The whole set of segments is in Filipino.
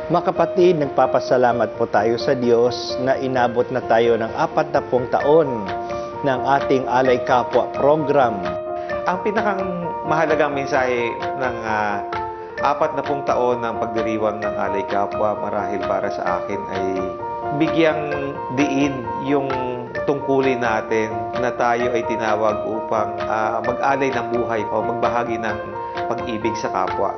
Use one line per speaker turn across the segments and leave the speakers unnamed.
Mga kapatid, nagpapasalamat po tayo sa Diyos na inabot na tayo ng 40 taon ng ating Alay Kapwa program.
Ang pinakang mahalagang mensahe ng 40 taon ng pagdiriwang ng Alay Kapwa marahil para sa akin ay bigyang diin yung tungkulin natin na tayo ay tinawag upang mag-alay ng buhay o magbahagi ng pag-ibig sa kapwa.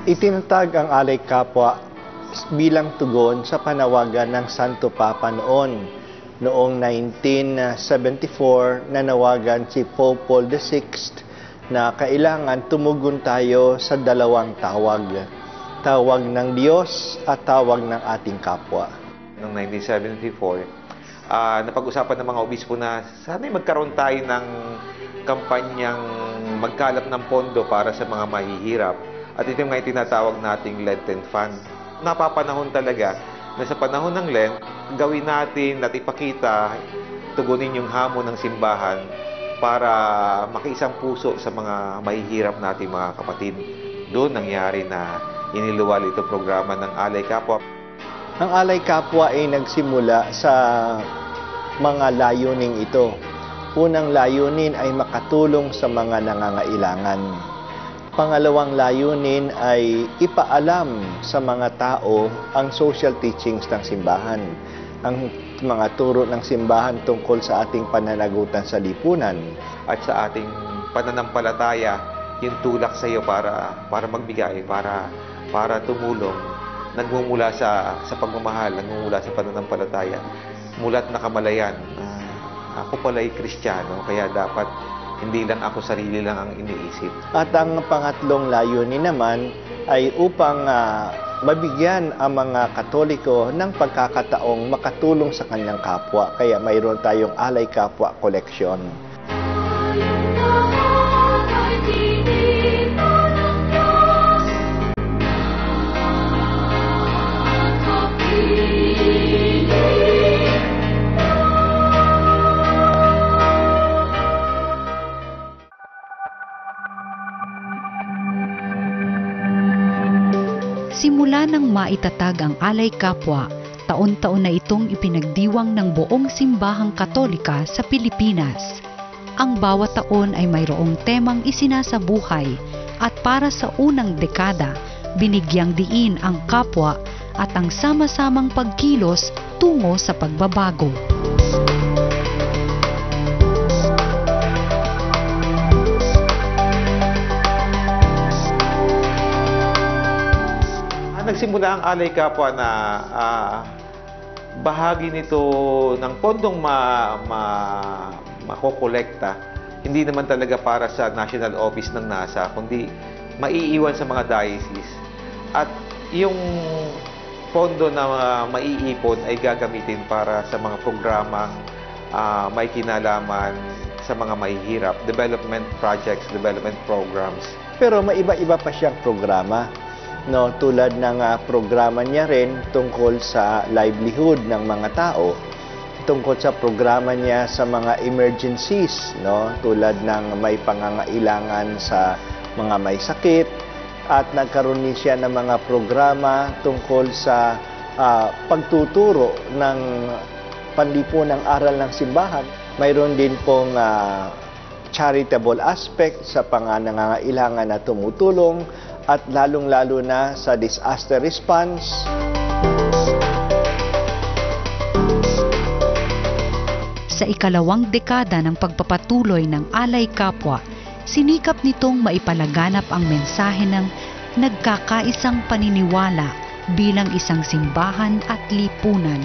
Itinatag ang Alay Kapwa bilang tugon sa panawagan ng Santo Papa noon. Noong 1974, nanawagan si Pope Paul VI na kailangan tumugon tayo sa dalawang tawag. Tawag ng Diyos at tawag ng ating kapwa.
Noong 1974, napag-usapan ng mga obispo na sana'y magkaroon tayo ng kampanyang magkalap ng pondo para sa mga mahihirap. At ito yung tinatawag nating Lenten Fund. Napapanahon talaga na sa panahon ng Lent, gawin natin at ipakita, tugunin yung hamon ng simbahan para makiisang puso sa mga mahihirap nating mga kapatid. Doon nangyari na iniluwal ito programa ng Alay Kapwa.
Ang Alay Kapwa ay nagsimula sa mga layuning ito. Unang layunin ay makatulong sa mga nangangailangan. Pangalawang layunin ay ipaalam sa mga tao ang social teachings ng simbahan, ang mga turo ng simbahan tungkol sa ating pananagutan sa lipunan.
At sa ating pananampalataya, yung tulak sa iyo para magbigay, para tumulong, nagmumula sa pagmamahal, nagmumula sa pananampalataya. Mula't nakamalayan, ako pala'y Kristiyano, kaya dapat hindi lang ako, sarili lang ang iniisip.
At ang pangatlong layunin naman ay upang mabigyan ang mga Katoliko ng pagkakataong makatulong sa kanyang kapwa. Kaya mayroon tayong Alay Kapwa Collection.
Simula nang maitatag ang Alay Kapwa, taon-taon na itong ipinagdiwang ng buong simbahang Katolika sa Pilipinas. Ang bawat taon ay mayroong temang isinasabuhay at para sa unang dekada, binigyang diin ang kapwa at ang sama-samang pagkilos tungo sa pagbabago.
Nagsimula ang Alay Kapwa na bahagi nito ng pondong makokolekta, hindi naman talaga para sa national office ng NASA, kundi maiiwan sa mga diocese. At yung pondo na maiipon ay gagamitin para sa mga programang may kinalaman sa mga mahihirap, development projects, development programs.
Pero may iba-iba pa siyang programa, no? Tulad ng programa niya rin tungkol sa livelihood ng mga tao, tungkol sa programa niya sa mga emergencies, no? Tulad ng may pangangailangan sa mga may sakit, at nagkaroon din siya ng mga programa tungkol sa pagtuturo ng panlipunang aral ng simbahan. Mayroon din pong charitable aspect sa nangangailangan na tumutulong, at lalong-lalo na sa disaster response.
Sa ikalawang dekada ng pagpapatuloy ng Alay Kapwa, sinikap nitong maipalaganap ang mensahe ng nagkakaisang paniniwala bilang isang simbahan at lipunan.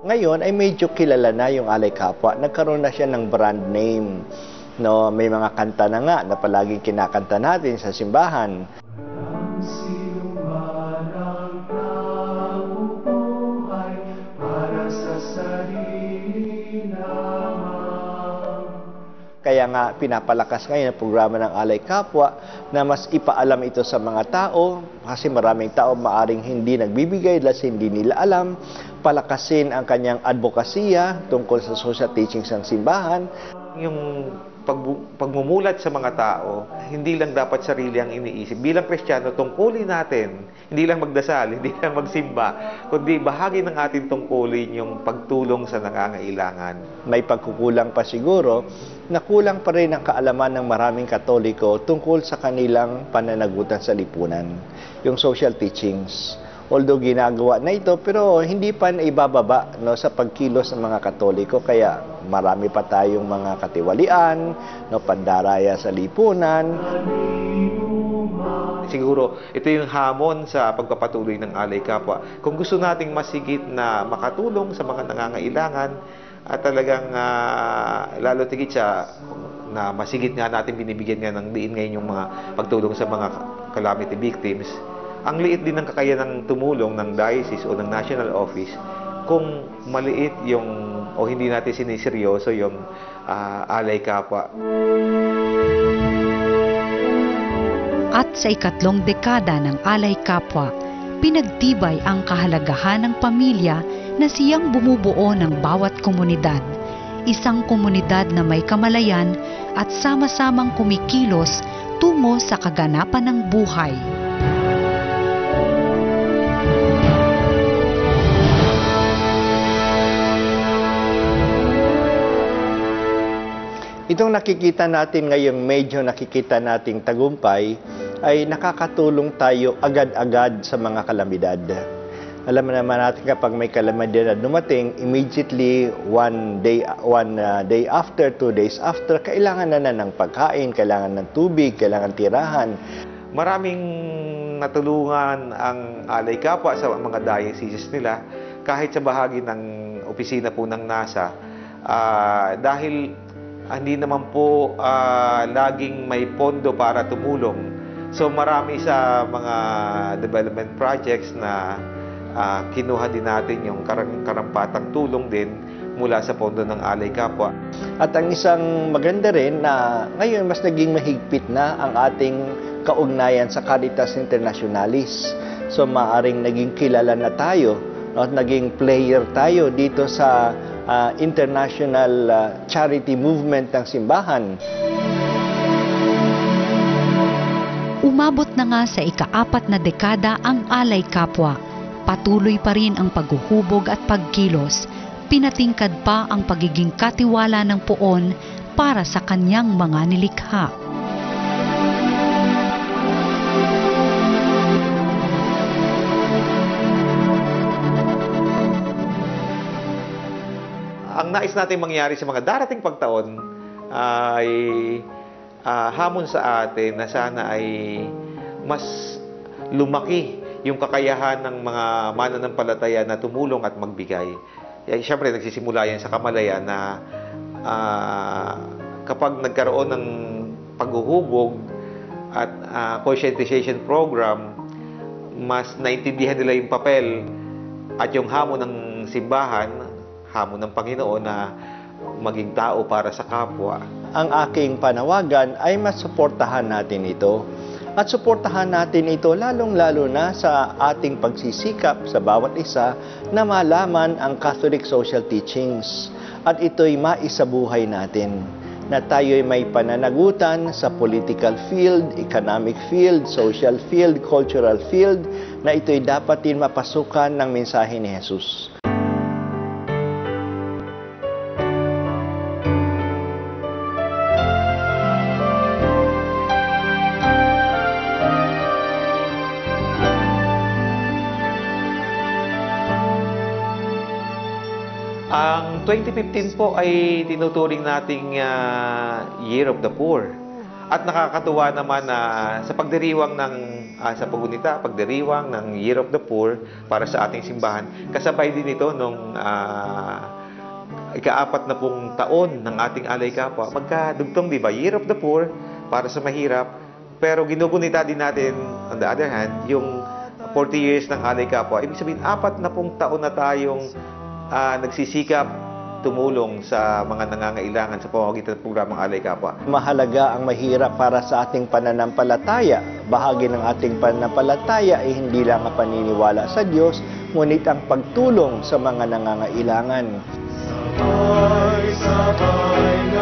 Ngayon ay medyo kilala na yung Alay Kapwa. Nagkaroon na siya ng brand name. No, may mga kanta na nga na palaging kinakanta natin sa simbahan. Kaya nga pinapalakas ngayon ang programa ng Alay Kapwa na mas ipaalam ito sa mga tao, kasi maraming tao maaring hindi nagbibigay dahil hindi nila alam. Palakasin ang kanyang advokasya tungkol sa social teachings ng simbahan.
Yung pagmumulat sa mga tao, hindi lang dapat sarili ang iniisip. Bilang Kristiyano, tungkulin natin, hindi lang magdasal, hindi lang magsimba, kundi bahagi ng ating tungkulin yung pagtulong sa nangangailangan.
May pagkukulang pa siguro na kulang pa rin ang kaalaman ng maraming Katoliko tungkol sa kanilang pananagutan sa lipunan, yung social teachings. Although ginagawa na ito, pero hindi pa naibababa, no, sa pagkilos ng mga Katoliko. Kaya marami pa tayong mga katiwalian, no, pandaraya sa lipunan.
Siguro, ito yung hamon sa pagpapatuloy ng Alay Kapwa. Kung gusto nating masigit na makatulong sa mga nangangailangan, at talagang lalo tigit siya na masigit nga natin binibigyan nga ng diin ngayon yung mga pagtulong sa mga calamity victims, ang liit din ng kakayanang tumulong ng diocese o ng national office kung maliit yung o hindi natin siniseryoso yung Alay Kapwa.
At sa ikatlong dekada ng Alay Kapwa, pinagtibay ang kahalagahan ng pamilya na siyang bumubuo ng bawat komunidad. Isang komunidad na may kamalayan at sama-samang kumikilos tungo sa kaganapan ng buhay.
Itong nakikita natin ngayong medyo nakikita nating tagumpay ay nakakatulong tayo agad-agad sa mga kalamidad. Alam naman natin kapag may kalamidad na dumating, immediately one day after, 2 days after, kailangan na ng pagkain, kailangan ng tubig, kailangan tirahan.
Maraming natulungan ang Alay Kapwa sa mga dioceses nila, kahit sa bahagi ng opisina po ng NASA, dahil hindi naman po laging may pondo para tumulong. So marami sa mga development projects na kinuha din natin yung karampatang tulong din mula sa pondo ng Alay Kapwa.
At ang isang maganda rin na ngayon mas naging mahigpit na ang ating kaugnayan sa Caritas Internationalis. So maaring naging kilala na tayo, no? At naging player tayo dito sa international charity movement ng simbahan.
Umabot na nga sa ika-4 na dekada ang Alay Kapwa. Patuloy pa rin ang paghuhubog at pagkilos. Pinatingkad pa ang pagiging katiwala ng poon para sa kanyang mga nilikha.
Ang nais natin mangyari sa mga darating pagtaon ay hamon sa atin na sana ay mas lumaki yung kakayahan ng mga mananampalataya na tumulong at magbigay. Siyempre, nagsisimula yan sa kamalayan na kapag nagkaroon ng paghuhubog at conscientization program, mas naintindihan nila yung papel at yung hamon ng simbahan, hamon ng Panginoon na maging tao para sa kapwa.
Ang aking panawagan ay masuportahan natin ito. At suportahan natin ito lalong-lalo na sa ating pagsisikap sa bawat isa na malaman ang Catholic social teachings. At ito'y maisabuhay natin na tayo'y may pananagutan sa political field, economic field, social field, cultural field, na ito'y dapat din mapasukan ng mensahe ni Jesus.
Ang 2015 po ay tinuturing nating Year of the Poor. At nakakatuwa naman na sa pagdiriwang ng sa pagdiriwang ng Year of the Poor para sa ating simbahan, kasabay din ito nung ika-40 taon ng ating Alay Kapwa. Magkadugtong, di ba? Year of the Poor para sa mahirap, pero ginugunita din natin, on the other hand, yung 40 years ng Alay Kapwa. Ibig sabihin, 40 taon na tayong nagsisikap tumulong sa mga nangangailangan sa pamamagitan ng programang Alay Kapwa.
Mahalaga ang mahirap para sa ating pananampalataya. Bahagi ng ating pananampalataya ay hindi lang ang paniniwala sa Diyos, ngunit ang pagtulong sa mga nangangailangan.
Sabay-sabay